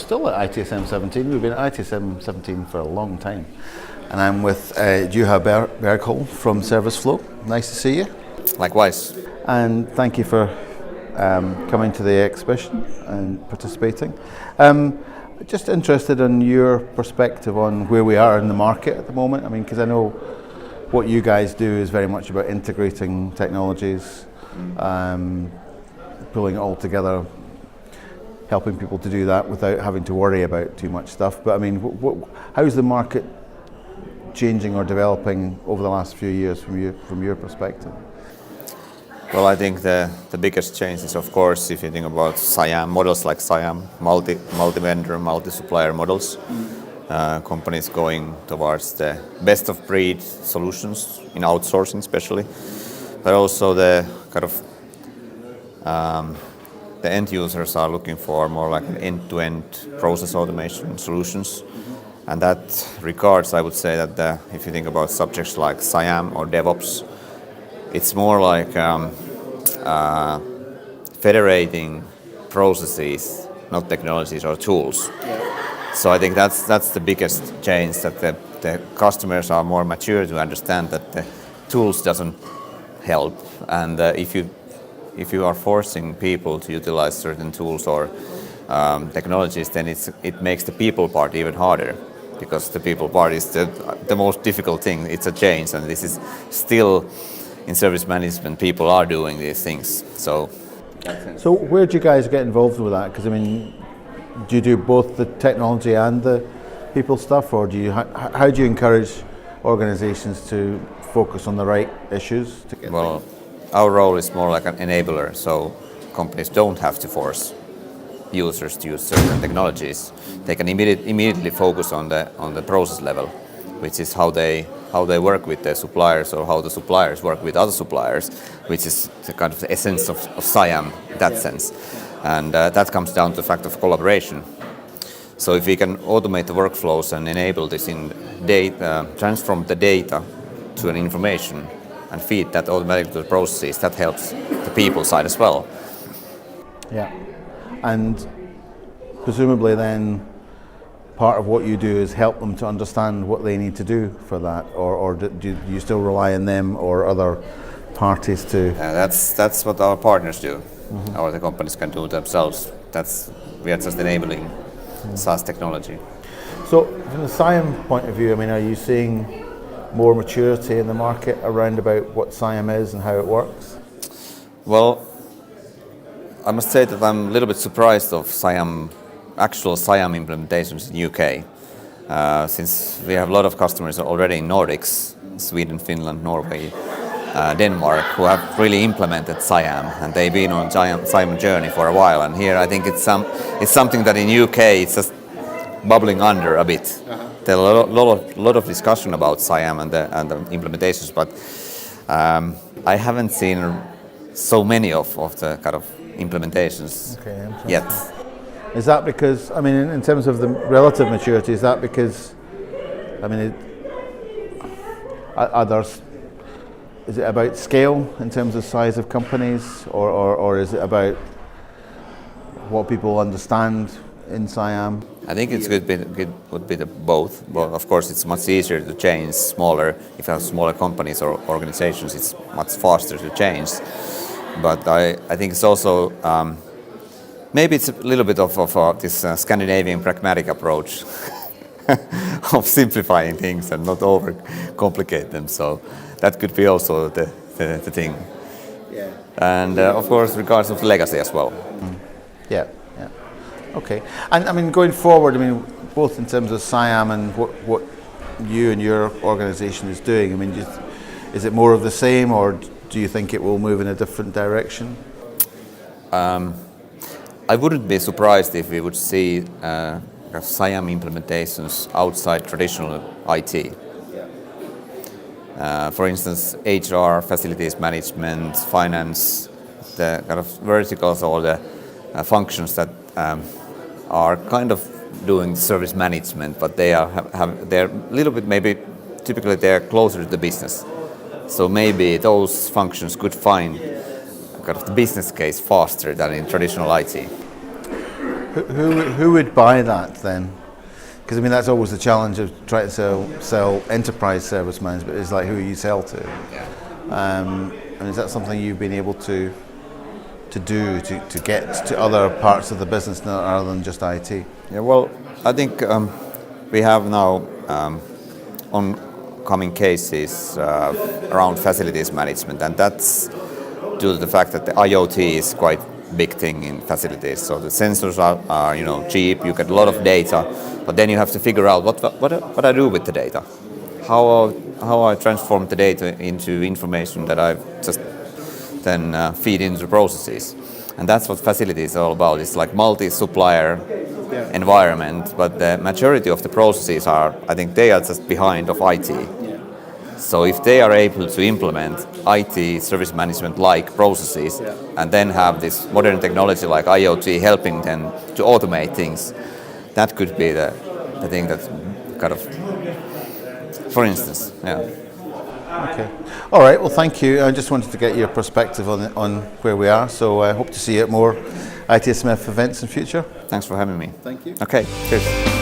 still at ITSM 17. We've been at ITSM 17 for a long time. And I'm with Juha Berghall from Service Flow. Nice to see you. Likewise. And thank you for coming to the exhibition and participating. Just interested in your perspective on where we are in the market at the moment. I mean, because I know what you guys do is very much about integrating technologies, pulling it all together, helping people to do that without having to worry about too much stuff. But I mean, how's the market changing or developing over the last few years from your perspective? Well, I think the biggest change is, of course, if you think about SIAM, models like SIAM, multi-vendor, multi-supplier models, companies going towards the best-of-breed solutions in outsourcing especially, but also the kind of the end users are looking for more like an end-to-end process automation solutions. And that regards, I would say that if you think about subjects like SIAM or DevOps, it's more like federating processes, not technologies or tools. So I think that's the biggest change, that the customers are more mature to understand that the tools doesn't help, and if you are forcing people to utilize certain tools or technologies, then it makes the people part even harder, because the people part is the most difficult thing. It's a change, and this is still in service management. People are doing these things. So where do you guys get involved with that? Because I mean, do you do both the technology and the people stuff, or how do you encourage organizations to focus on the right issues to get Well, our role is more like an enabler, so companies don't have to force users to use certain technologies. They can immediately focus on the process level, which is how they work with their suppliers, or how the suppliers work with other suppliers, which is the kind of the essence of SIAM in that sense. And that comes down to the fact of collaboration. So if we can automate the workflows and enable this in data, transform the data to an information and feed that automatically to the processes, that helps the people side as well. Yeah, and presumably then part of what you do is help them to understand what they need to do for that, or do you still rely on them or other parties to? That's what our partners do, or the companies can do themselves. We are just enabling SaaS technology. So from the SIAM point of view, I mean, are you seeing more maturity in the market around about what SIAM is and how it works? Well, I must say that I'm a little bit surprised of actual SIAM implementations in UK, since we have a lot of customers already in Nordics, Sweden, Finland, Norway, Denmark, who have really implemented SIAM, and they've been on SIAM journey for a while. And here I think it's something that in UK it's just bubbling under a bit. There's a lot of discussion about SIAM and the implementations, but I haven't seen so many of the kind of implementations yet. Is that because, I mean, in terms of the relative maturity, is that because, I mean, is it about scale in terms of size of companies, or is it about what people understand in SIAM? I think it would be both. Well, of course, it's much easier to change smaller. If you have smaller companies or organizations, it's much faster to change. But I think it's also maybe it's a little bit of this Scandinavian pragmatic approach of simplifying things and not overcomplicate them. So that could be also the thing. Yeah. And of course, regards of legacy as well. Yeah. Okay. And I mean, going forward, I mean, both in terms of SIAM and what you and your organization is doing, I mean, is it more of the same, or do you think it will move in a different direction? I wouldn't be surprised if we would see SIAM implementations outside traditional IT. For instance, HR, facilities management, finance, the kind of verticals or the functions that are kind of doing service management, but they're a little bit, maybe typically they're closer to the business. So maybe those functions could find kind of the business case faster than in traditional IT. Who would buy that then? Because I mean that's always the challenge of trying to sell enterprise service management is like who you sell to. And is that something you've been able to do to get to other parts of the business other than just IT? Yeah, well, I think we have now oncoming cases around facilities management, and that's due to the fact that the IoT is quite big thing in facilities. So the sensors are cheap. You get a lot of data, but then you have to figure out what I do with the data, how I transform the data into information that I just then feed into the processes, and that's what facilities is all about. It's like multi-supplier environment, but the majority of the processes I think they are just behind of IT. So if they are able to implement IT service management like processes and then have this modern technology like IoT helping them to automate things, that could be the thing that kind of, for instance, Okay. All right. Well, thank you. I just wanted to get your perspective on where we are. So I hope to see you at more ITSMF events in future. Thanks for having me. Thank you. Okay. Cheers.